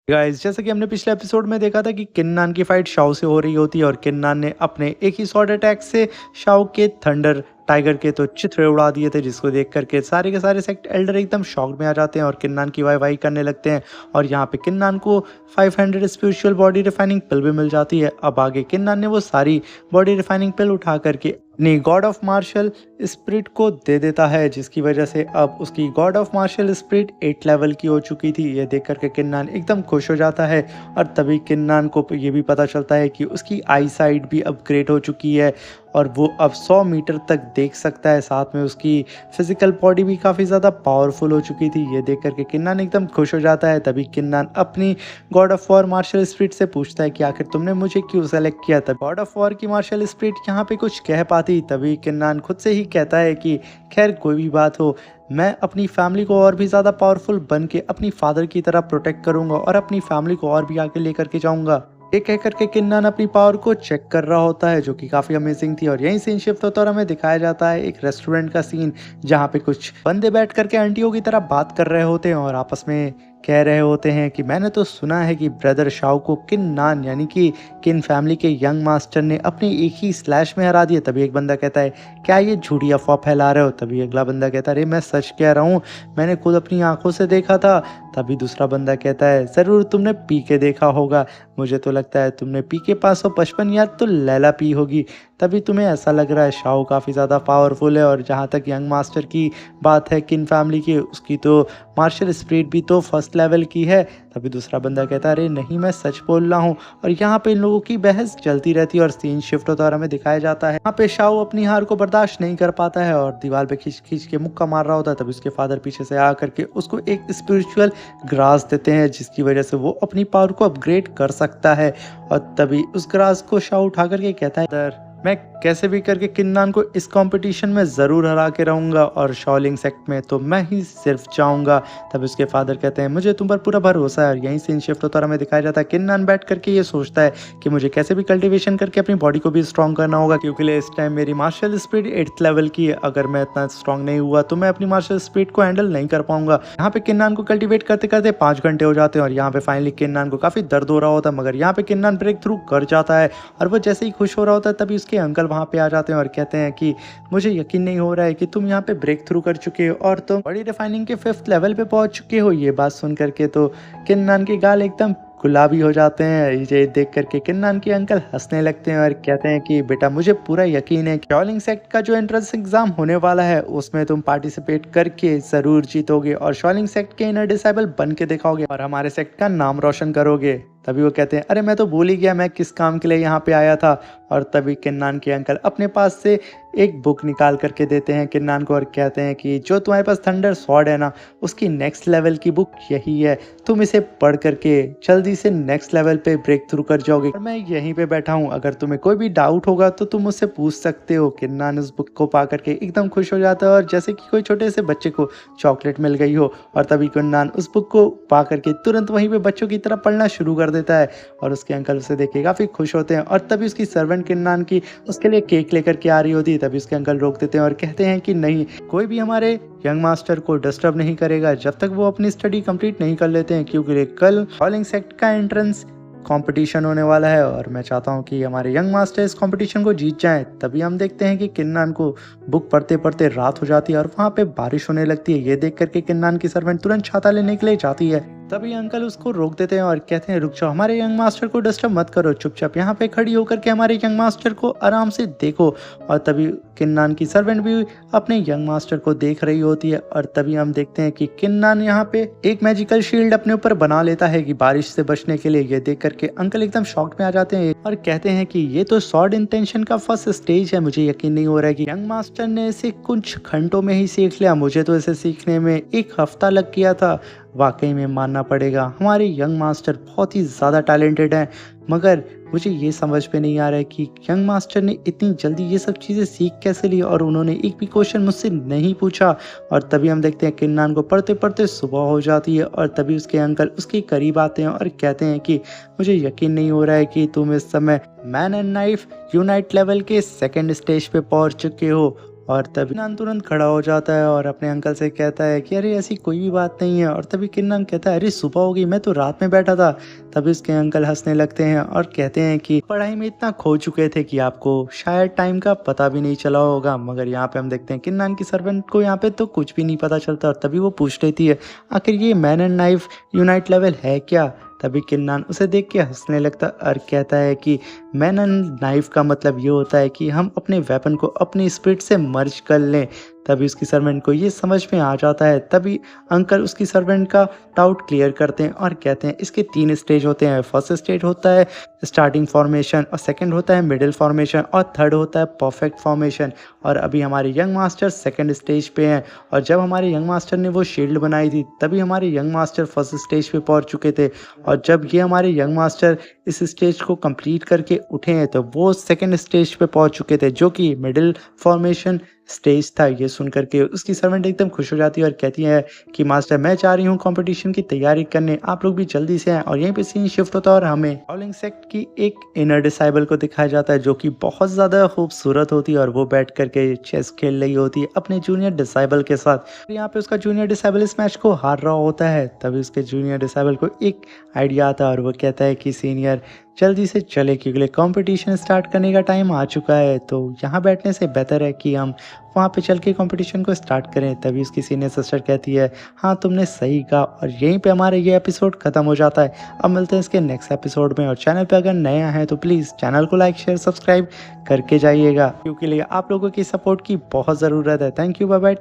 Guys, जैसे कि हमने पिछले एपिसोड में देखा था कि किन्नान की फाइट शाओ से हो रही होती है और किन्नान ने अपने एक ही स्वॉर्ड अटैक से शाओ के थंडर टाइगर के तो चित्रे उड़ा दिए थे, जिसको देख करके सारे के सारे सेक्ट एल्डर एकदम शॉक में आ जाते हैं और किन्नान की वाई वाई करने लगते हैं। और यहाँ पे किन्नान को 500 स्पिरिचुअल बॉडी रिफाइनिंग पिल भी मिल जाती है। अब आगे किन्नान ने वो सारी बॉडी रिफाइनिंग पिल उठा करके अपनी गॉड ऑफ मार्शल स्पिरिट को दे देता है, जिसकी वजह से अब उसकी god of martial spirit 8 level की हो चुकी थी। ये देख करके किन्नान एकदम खुश हो जाता है और तभी किन्नान को ये भी पता चलता है कि उसकी आई साइट भी अपग्रेड हो चुकी है और वो अब 100 मीटर तक देख सकता है। साथ में उसकी फिजिकल बॉडी भी काफ़ी ज़्यादा पावरफुल हो चुकी थी। ये देख करके किन्नान एकदम खुश हो जाता है। तभी किन्नान अपनी god of war martial spirit से पूछता है कि आखिर तुमने मुझे क्यों सेलेक्ट किया था। गॉड ऑफ वॉर की मार्शल स्पिरिट यहाँ पे कुछ कह पाती, तभी किन्नान खुद से ही कहता है कि खैर कोई भी बात हो, मैं अपनी फैमिली को और भी ज़्यादा पावरफुल बन के अपनी फादर की तरह प्रोटेक्ट करूंगा और अपनी फैमिली को और भी आगे लेकर के जाऊंगा। ये कह करके किन्नान अपनी पावर को चेक कर रहा होता है, जो कि काफ़ी अमेजिंग थी। और यहीं सीन शिफ्ट होता है और हमें दिखाया जाता है एक रेस्टोरेंट का सीन, जहाँ पे कुछ बंदे बैठ करके आंटियों की तरह बात कर रहे होते हैं और आपस में कह रहे होते हैं कि मैंने तो सुना है कि ब्रदर शाओ को किन्नान यानी कि किन फैमिली के यंग मास्टर ने अपने एक ही स्लैश में हरा दिया। तभी एक बंदा कहता है क्या ये झूठी अफवाह फैला रहे हो। तभी अगला बंदा कहता है अरे मैं सच कह रहा हूँ, मैंने खुद अपनी आंखों से देखा था। तभी दूसरा बंदा कहता है ज़रूर तुमने पी के देखा होगा, मुझे तो लगता है तुमने पी के 555 या तो लैला पी होगी, तभी तुम्हें ऐसा लग रहा है। शाओ काफ़ी ज़्यादा पावरफुल है और जहाँ तक यंग मास्टर की बात है किन फैमिली की, उसकी तो मार्शल स्पिरिट भी तो फर्स्ट लेवल की है। तभी दूसरा बंदा कहता है अरे नहीं मैं सच बोल रहा हूँ। और यहाँ पे इन लोगों की बहस चलती रहती है और सीन शिफ्ट होता है और हमें दिखाया जाता है यहाँ पे शाओ अपनी हार को बर्दाश्त नहीं कर पाता है और दीवार पे खींच खींच के मुक्का मार रहा होता है। तभी उसके फादर पीछे से आ करके उसको एक स्पिरिचुअल ग्रास देते हैं, जिसकी वजह से वो अपनी पावर को अपग्रेड कर सकता है। और तभी उस ग्रास को शाओ उठा करके कहता है "सर, मैं कैसे भी करके किन्नान को इस कंपटीशन में ज़रूर हरा के रहूँगा और शाओलिंग सेक्ट में तो मैं ही सिर्फ जाऊँगा। तब उसके फादर कहते हैं मुझे तुम पर पूरा भरोसा है। और यहीं सीन शिफ्ट होता है और हमें दिखाया जाता है किन्नान बैठ करके ये सोचता है कि मुझे कैसे भी कल्टीवेशन करके अपनी बॉडी को भी स्ट्रॉन्ग करना होगा, क्योंकि इस टाइम मेरी मार्शल स्पिरिट 8th लेवल की है। अगर मैं इतना स्ट्रॉन्ग नहीं हुआ तो मैं अपनी मार्शल स्पिरिट को हैंडल नहीं कर पाऊंगा। यहाँ पे किन्नान को कल्टीवेट करते करते 5 घंटे हो जाते हैं और यहाँ पे फाइनली किन्नान को काफ़ी दर्द हो रहा होता है, मगर यहाँ पे किन्नान ब्रेक थ्रू कर जाता है। और वो जैसे ही खुश हो रहा होता है तभी उसके अंकल वहाँ पे आ जाते हैं और कहते हैं कि मुझे यकीन नहीं हो रहा है कि तुम यहाँ पे ब्रेक थ्रू कर चुके हो और तुम बॉडी रिफाइनिंग के 5th लेवल पे पहुंच चुके हो। ये बात सुन करके तो किन्नान के गाल एकदम गुलाबी हो जाते हैं। ये देख करके किन्नान के अंकल हंसने लगते हैं और कहते हैं कि बेटा मुझे पूरा यकीन है कि शाओलिंग सेक्ट का जो एंट्रेंस एग्जाम होने वाला है उसमें तुम पार्टिसिपेट करके ज़रूर जीतोगे और शाओलिंग सेक्ट के इनर डिसेबल बन के दिखाओगे और हमारे सेक्ट का नाम रोशन करोगे। तभी वो कहते हैं अरे मैं तो भूल ही गया मैं किस काम के लिए यहाँ पे आया था। और तभी किन्नान के अंकल अपने पास से एक बुक निकाल करके देते हैं किन्नान को और कहते हैं कि जो तुम्हारे पास थंडर स्वॉर्ड है ना, उसकी नेक्स्ट लेवल की बुक यही है, तुम इसे पढ़ करके जल्दी से नेक्स्ट लेवल पे ब्रेक थ्रू कर जाओगे और मैं यहीं पे बैठा हूँ, अगर तुम्हें कोई भी डाउट होगा तो तुम मुझसे पूछ सकते हो। किन्नान उस बुक को पा करके एकदम खुश हो जाता है और जैसे कि कोई छोटे से बच्चे को चॉकलेट मिल गई हो। और तभी किन्नान उस बुक को पा करके तुरंत वहीं पे बच्चों की तरह पढ़ना शुरू कर देता है और उसके अंकल उसे देख के काफ़ी खुश होते हैं। और तभी उसकी सर्वेंट किन्नान की उसके लिए केक लेकर के आ रही होती है। तभी उसके अंकल रोक देते हैं और कहते हैं कि नहीं, कोई भी हमारे यंग मास्टर को डिस्टर्ब नहीं करेगा जब तक वो अपनी स्टडी कंप्लीट नहीं कर लेते हैं, क्योंकि कल शाओलिंग सेक्ट का एंट्रेंस कंपटीशन होने वाला है और मैं चाहता हूं कि हमारे यंग मास्टर इस कंपटीशन को जीत जाएं। तभी हम देखते हैं कि किन्नान को बुक पढ़ते पढ़ते रात हो जाती है और वहां पे बारिश होने लगती है। ये देख करके किन्नान की सर्वेंट तुरंत छाता लेने के लिए जाती है। तभी अंकल उसको रोक देते हैं और कहते हैं रुक जाओ, हमारे यंग मास्टर को डिस्टर्ब मत करो, चुपचाप यहाँ पे खड़ी होकर के हमारे यंग मास्टर को आराम से देखो। और तभी किन्नान की सर्वेंट भी अपने यंग मास्टर को देख रही होती है और तभी हम देखते हैं कि किन्नान यहाँ पे एक मैजिकल शील्ड अपने ऊपर बना लेता है कि बारिश से बचने के लिए। ये देख करके अंकल एकदम शॉक्ड में आ जाते हैं और कहते हैं कि ये तो स्वॉर्ड इंटेंशन का फर्स्ट स्टेज है, मुझे यकीन नहीं हो रहा है कि यंग मास्टर ने इसे कुछ घंटों में ही सीख लिया, मुझे तो इसे सीखने में 1 हफ्ता लग गया था। वाकई में मानना पड़ेगा हमारे यंग मास्टर बहुत ही ज़्यादा टैलेंटेड हैं, मगर मुझे ये समझ में नहीं आ रहा है कि यंग मास्टर ने इतनी जल्दी ये सब चीज़ें सीख कैसे ली और उन्होंने एक भी क्वेश्चन मुझसे नहीं पूछा। और तभी हम देखते हैं किन्नान को पढ़ते पढ़ते सुबह हो जाती है और तभी उसके अंकल उसके करीब आते हैं और कहते हैं कि मुझे यकीन नहीं हो रहा है कि तुम इस समय man and knife unite level के 2nd स्टेज पे पहुंच चुके हो और तभी किन्नान तुरंत खड़ा हो जाता है और अपने अंकल से कहता है कि अरे ऐसी कोई भी बात नहीं है। और तभी किन्नान कहता है अरे सुबह हो गई, मैं तो रात में बैठा था। तभी उसके अंकल हंसने लगते हैं और कहते हैं कि पढ़ाई में इतना खो चुके थे कि आपको शायद टाइम का पता भी नहीं चला होगा। मगर यहाँ पे हम देखते हैं किन्नान की सर्वेंट को यहाँ पे तो कुछ भी नहीं पता चलता। और तभी वो पूछ लेती है आखिर ये man and knife unite level है क्या। तभी किन्नान उसे देख के हंसने लगता और कहता है कि मैन एंड नाइफ का मतलब ये होता है कि हम अपने वेपन को अपनी स्पिरिट से मर्ज कर लें। तभी उसकी सर्वेंट को ये समझ में आ जाता है। तभी अंकल उसकी सर्वेंट का डाउट क्लियर करते हैं और कहते हैं इसके 3 स्टेज होते हैं। फर्स्ट स्टेज होता है स्टार्टिंग फॉर्मेशन, और सेकंड होता है मिडिल फॉर्मेशन, और थर्ड होता है परफेक्ट फॉर्मेशन। और अभी हमारे यंग मास्टर सेकंड स्टेज पे हैं। और जब हमारे यंग मास्टर ने वो शील्ड बनाई थी तभी हमारे यंग मास्टर फर्स्ट स्टेज पे पहुंच चुके थे। और जब ये हमारे यंग मास्टर इस स्टेज को कंप्लीट करके उठे हैं तो वो सेकंड स्टेज पे पहुंच चुके थे जो कि मिडिल फॉर्मेशन स्टेज था। ये सुन करके उसकी सर्वेंट एकदम खुश हो जाती है और कहती है कि मास्टर मैं जा रही हूँ कंपटीशन की तैयारी करने, आप लोग भी जल्दी से आएं। और यहीं पे सीन शिफ्ट होता है और हमें शाओलिंग सेक्ट की एक इनर डिसाइबल को दिखाया जाता है जो कि बहुत ज़्यादा खूबसूरत होती है और वो बैठ करके चेस खेल रही होती है अपने जूनियर डिसाइबल के साथ। यहाँ पे उसका जूनियर डिसाइबल इस मैच को हार रहा होता है। तभी उसके जूनियर डिसाइबल को एक आइडिया आता है और वो कहता है कि सीनियर जल्दी से चले क्योंकि कंपटीशन स्टार्ट करने का टाइम आ चुका है, तो यहाँ बैठने से बेहतर है कि हम वहाँ पे चल के कंपटीशन को स्टार्ट करें। तभी उसकी सीनियर सिस्टर कहती है हाँ तुमने सही कहा। और यहीं पे हमारा ये एपिसोड ख़त्म हो जाता है। अब मिलते हैं इसके नेक्स्ट एपिसोड में। और चैनल पे अगर नए हैं तो प्लीज़ चैनल को लाइक शेयर सब्सक्राइब करके जाइएगा क्योंकि आप लोगों की सपोर्ट की बहुत ज़रूरत है। Thank you, bye bye.